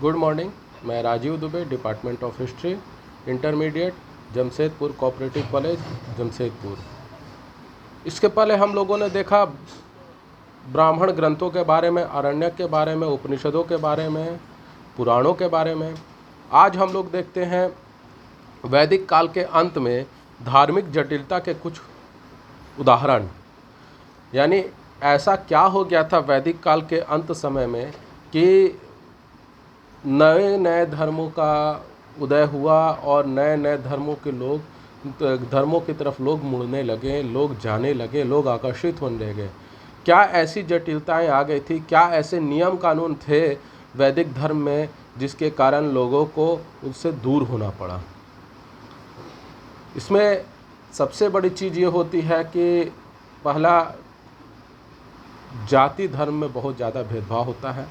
Good morning. मैं Rajeev Dubey, department of history, intermediate, Jamshedpur cooperative college, Jamshedpur. इसके पहले हम लोगों ने देखा ब्राह्मण ग्रंथों के बारे में, आरण्यक के बारे में, उपनिषदों के बारे में, पुराणों के बारे में। आज हम लोग देखते हैं वैदिक काल के अंत में धार्मिक जटिलता के कुछ उदाहरण। यानी ऐसा क्या हो गया था वैदिक काल के अंत समय में कि नए नए धर्मों का उदय हुआ और नए नए धर्मों की तरफ लोग मुड़ने लगे, लोग जाने लगे, लोग आकर्षित होने लगे। क्या ऐसी जटिलताएं आ गई थी, क्या ऐसे नियम कानून थे वैदिक धर्म में जिसके कारण लोगों को उससे दूर होना पड़ा। इसमें सबसे बड़ी चीज़ ये होती है कि पहला, जाति धर्म में बहुत ज़्यादा भेदभाव होता है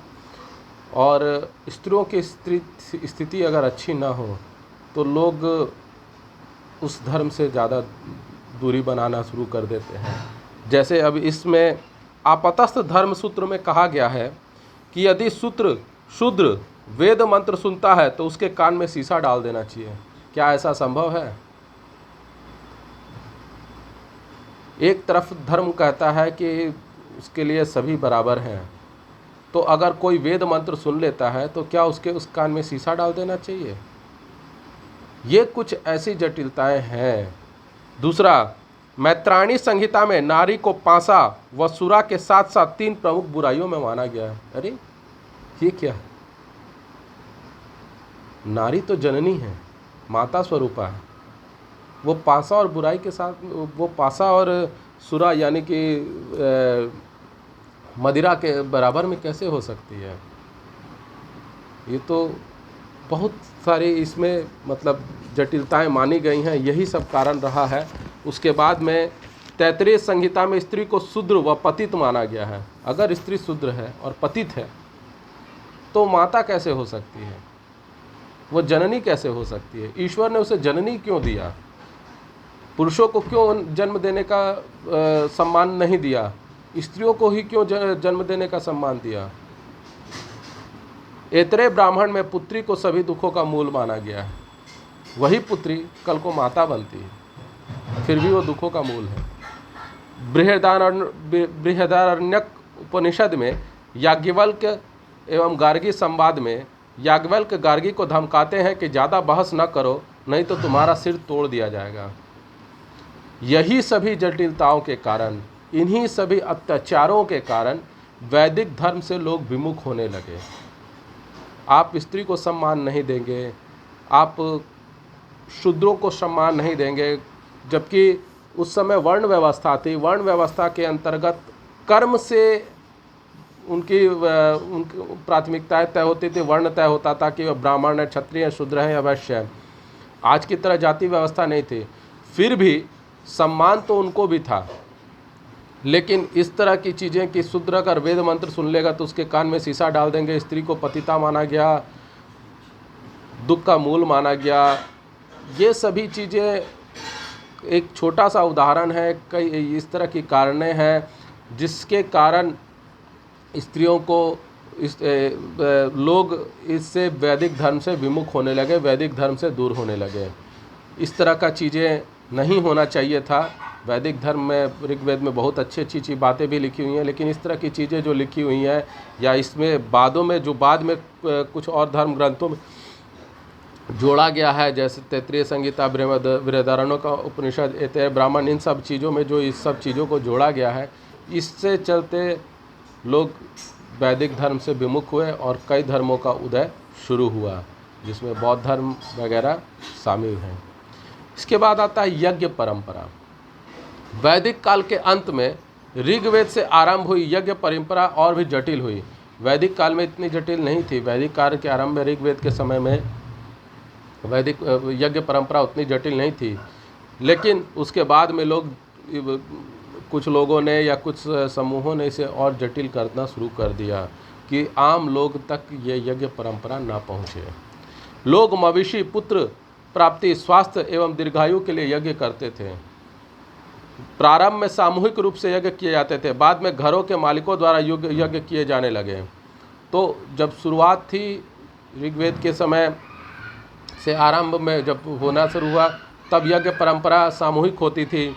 और स्त्रियों की स्थिति अगर अच्छी ना हो तो लोग उस धर्म से ज़्यादा दूरी बनाना शुरू कर देते हैं। जैसे अब इसमें आपातस्थ धर्म सूत्र में कहा गया है कि यदि शूद्र वेद मंत्र सुनता है तो उसके कान में शीशा डाल देना चाहिए। क्या ऐसा संभव है? एक तरफ धर्म कहता है कि उसके लिए सभी बराबर हैं, तो अगर कोई वेद मंत्र सुन लेता है तो क्या उसके उस कान में शीशा डाल देना चाहिए? ये कुछ ऐसी जटिलताएं हैं। दूसरा, मैत्रायणी संहिता में नारी को पासा व सुरा के साथ साथ 3 प्रमुख बुराइयों में माना गया है। अरे ये क्या है? नारी तो जननी है, माता स्वरूपा है। वो पासा और बुराई के साथ, वो पासा और सुरा यानी कि मदिरा के बराबर में कैसे हो सकती है? ये तो बहुत सारी इसमें मतलब जटिलताएं मानी गई हैं। यही सब कारण रहा है। उसके बाद में तैत्तिरीय संहिता में स्त्री को शूद्र व पतित माना गया है। अगर स्त्री शूद्र है और पतित है तो माता कैसे हो सकती है? वो जननी कैसे हो सकती है? ईश्वर ने उसे जननी क्यों दिया? पुरुषों को क्यों जन्म देने का सम्मान नहीं दिया? स्त्रियों को ही क्यों जन्म देने का सम्मान दिया? ऐतरेय ब्राह्मण में पुत्री को सभी दुखों का मूल माना गया है। वही पुत्री कल को माता बनती है, फिर भी वो दुखों का मूल है। बृहदारण्यक उपनिषद में याज्ञवल्क्य एवं गार्गी संवाद में याज्ञवल्क्य गार्गी को धमकाते हैं कि ज़्यादा बहस न करो, नहीं तो तुम्हारा सिर तोड़ दिया जाएगा। यही सभी जटिलताओं के कारण, इन्हीं सभी अत्याचारों के कारण वैदिक धर्म से लोग विमुख होने लगे। आप स्त्री को सम्मान नहीं देंगे, आप शूद्रों को सम्मान नहीं देंगे, जबकि उस समय वर्ण व्यवस्था थी। वर्ण व्यवस्था के अंतर्गत कर्म से उनकी प्राथमिकताएं तय होती थी, वर्ण तय होता था कि वह ब्राह्मण है, क्षत्रिय है, शूद्र है या वैश्य है। आज की तरह जाति व्यवस्था नहीं थी। फिर भी सम्मान तो उनको भी था, लेकिन इस तरह की चीज़ें कि शूद्र अगर वेद मंत्र सुन लेगा तो उसके कान में शीशा डाल देंगे, स्त्री को पतिता माना गया, दुख का मूल माना गया। ये सभी चीज़ें एक छोटा सा उदाहरण है। कई इस तरह की कारणें हैं जिसके कारण स्त्रियों को लोग इससे वैदिक धर्म से विमुख होने लगे, वैदिक धर्म से दूर होने लगे। इस तरह का चीज़ें नहीं होना चाहिए था। वैदिक धर्म में ऋग्वेद में बहुत अच्छी बातें भी लिखी हुई हैं, लेकिन इस तरह की चीज़ें जो लिखी हुई हैं या इसमें बाद में कुछ और धर्म ग्रंथों में जोड़ा गया है, जैसे तैत्तिरीय संहिता, बृहदारण्यक का उपनिषद, ऐतरेय ब्राह्मण, इन सब चीज़ों में जो इस सब चीज़ों को जोड़ा गया है, इससे चलते लोग वैदिक धर्म से विमुख हुए और कई धर्मों का उदय शुरू हुआ, जिसमें बौद्ध धर्म वगैरह शामिल हैं। इसके बाद आता है यज्ञ परंपरा। वैदिक काल के अंत में ऋग्वेद से आरंभ हुई यज्ञ परंपरा और भी जटिल हुई। वैदिक काल में इतनी जटिल नहीं थी। वैदिक काल के आरंभ में, ऋग्वेद के समय में वैदिक यज्ञ परंपरा उतनी जटिल नहीं थी, लेकिन उसके बाद में कुछ लोगों ने या कुछ समूहों ने इसे और जटिल करना शुरू कर दिया कि आम लोग तक ये यज्ञ परंपरा ना पहुँचे। लोग मवेशी पुत्र प्राप्ति, स्वास्थ्य एवं दीर्घायु के लिए यज्ञ करते थे। प्रारंभ में सामूहिक रूप से यज्ञ किए जाते थे, बाद में घरों के मालिकों द्वारा यज्ञ किए जाने लगे। तो जब शुरुआत थी ऋग्वेद के समय से आरंभ में जब होना शुरू हुआ तब यज्ञ परंपरा सामूहिक होती थी।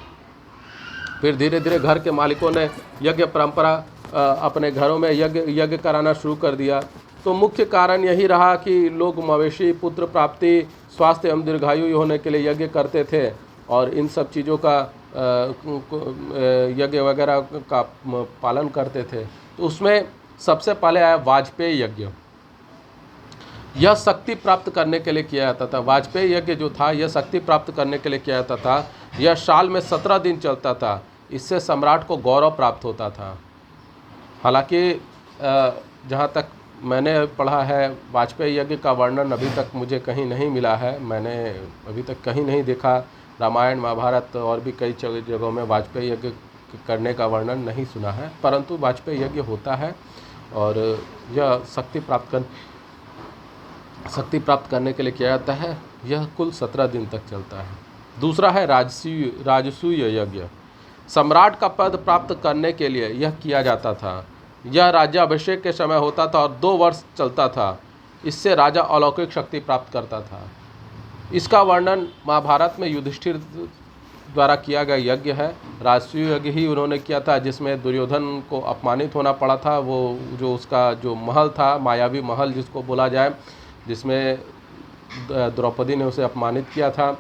फिर धीरे धीरे घर के मालिकों ने यज्ञ परंपरा अपने घरों में यज्ञ कराना शुरू कर दिया। तो मुख्य कारण यही रहा कि लोग मवेशी पुत्र प्राप्ति स्वास्थ्य एवं दीर्घायु होने के लिए यज्ञ करते थे और इन सब चीज़ों का यज्ञ वगैरह का पालन करते थे। तो उसमें सबसे पहले आया वाजपेयी यज्ञ। यह शक्ति प्राप्त करने के लिए किया जाता था। वाजपेयी यज्ञ जो था यह शक्ति प्राप्त करने के लिए किया जाता था। यह साल में 17 दिन चलता था। इससे सम्राट को गौरव प्राप्त होता था। हालांकि जहाँ तक मैंने पढ़ा है वाजपेयी यज्ञ का वर्णन अभी तक मुझे कहीं नहीं मिला है। मैंने अभी तक कहीं नहीं देखा। रामायण महाभारत और भी कई जगहों में वाजपेयी यज्ञ करने का वर्णन नहीं सुना है, परंतु वाजपेयी यज्ञ होता है और यह शक्ति प्राप्त करने के लिए किया जाता है। यह कुल 17 दिन तक चलता है। दूसरा है राजसूय यज्ञ। सम्राट का पद प्राप्त करने के लिए यह किया जाता था। यह राज्याभिषेक के समय होता था और 2 वर्ष चलता था। इससे राजा अलौकिक शक्ति प्राप्त करता था। इसका वर्णन महाभारत में युधिष्ठिर द्वारा किया गया यज्ञ है। राजसूय यज्ञ ही उन्होंने किया था जिसमें दुर्योधन को अपमानित होना पड़ा था। वो जो उसका जो महल था, मायावी महल जिसको बोला जाए, जिसमें द्रौपदी ने उसे अपमानित किया था,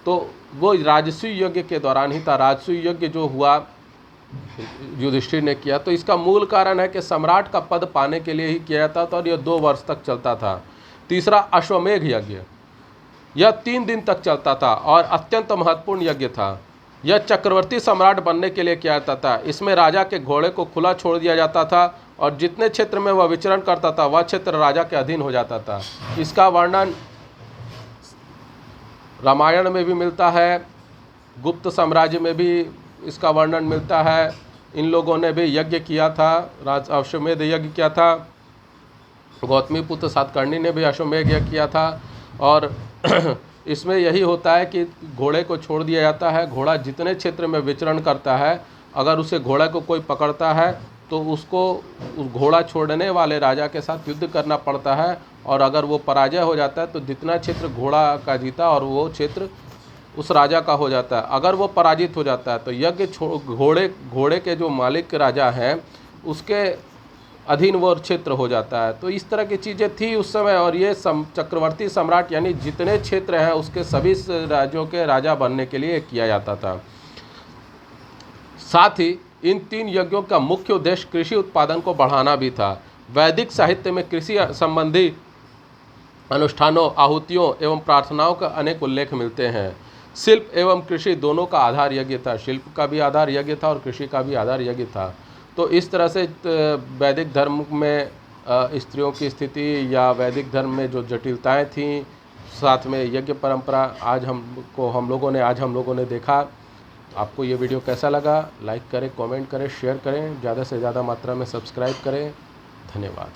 तो वो राजसूय यज्ञ के दौरान ही था। राजसूय यज्ञ जो हुआ युधिष्ठिर ने किया, तो इसका मूल कारण है कि सम्राट का पद पाने के लिए ही किया जाता था और यह 2 वर्ष तक चलता था। तीसरा अश्वमेध यज्ञ। यह 3 दिन तक चलता था और अत्यंत महत्वपूर्ण यज्ञ था। यह चक्रवर्ती सम्राट बनने के लिए किया जाता था। इसमें राजा के घोड़े को खुला छोड़ दिया जाता था और जितने क्षेत्र में वह विचरण करता था वह क्षेत्र राजा के अधीन हो जाता था। इसका वर्णन रामायण में भी मिलता है, गुप्त साम्राज्य में भी इसका वर्णन मिलता है। इन लोगों ने भी यज्ञ किया था, अश्वमेध यज्ञ किया था। गौतमी पुत्र सातकर्णी ने भी अश्वमेध यज्ञ किया था और इसमें यही होता है कि घोड़े को छोड़ दिया जाता है। घोड़ा जितने क्षेत्र में विचरण करता है, अगर उसे घोड़े को कोई पकड़ता है तो उसको उस घोड़ा छोड़ने वाले राजा के साथ युद्ध करना पड़ता है और अगर वो पराजय हो जाता है तो जितना क्षेत्र घोड़ा का जीता और वो क्षेत्र उस राजा का हो जाता है। अगर वो पराजित हो जाता है तो यज्ञ घोड़े के जो मालिक राजा हैं उसके अधीन वो क्षेत्र हो जाता है। तो इस तरह की चीज़ें थी उस समय और ये चक्रवर्ती सम्राट यानी जितने क्षेत्र हैं उसके सभी राज्यों के राजा बनने के लिए किया जाता था। साथ ही इन 3 यज्ञों का मुख्य उद्देश्य कृषि उत्पादन को बढ़ाना भी था। वैदिक साहित्य में कृषि संबंधी अनुष्ठानों, आहुतियों एवं प्रार्थनाओं का अनेक उल्लेख मिलते हैं। शिल्प एवं कृषि दोनों का आधार यज्ञ था। शिल्प का भी आधार यज्ञ था और कृषि का भी आधार यज्ञ था। तो इस तरह से वैदिक धर्म में स्त्रियों की स्थिति या वैदिक धर्म में जो जटिलताएं थीं, साथ में यज्ञ परंपरा आज हम लोगों ने देखा। आपको ये वीडियो कैसा लगा? लाइक करें, कमेंट करें, शेयर करें, ज़्यादा से ज़्यादा मात्रा में सब्सक्राइब करें। धन्यवाद।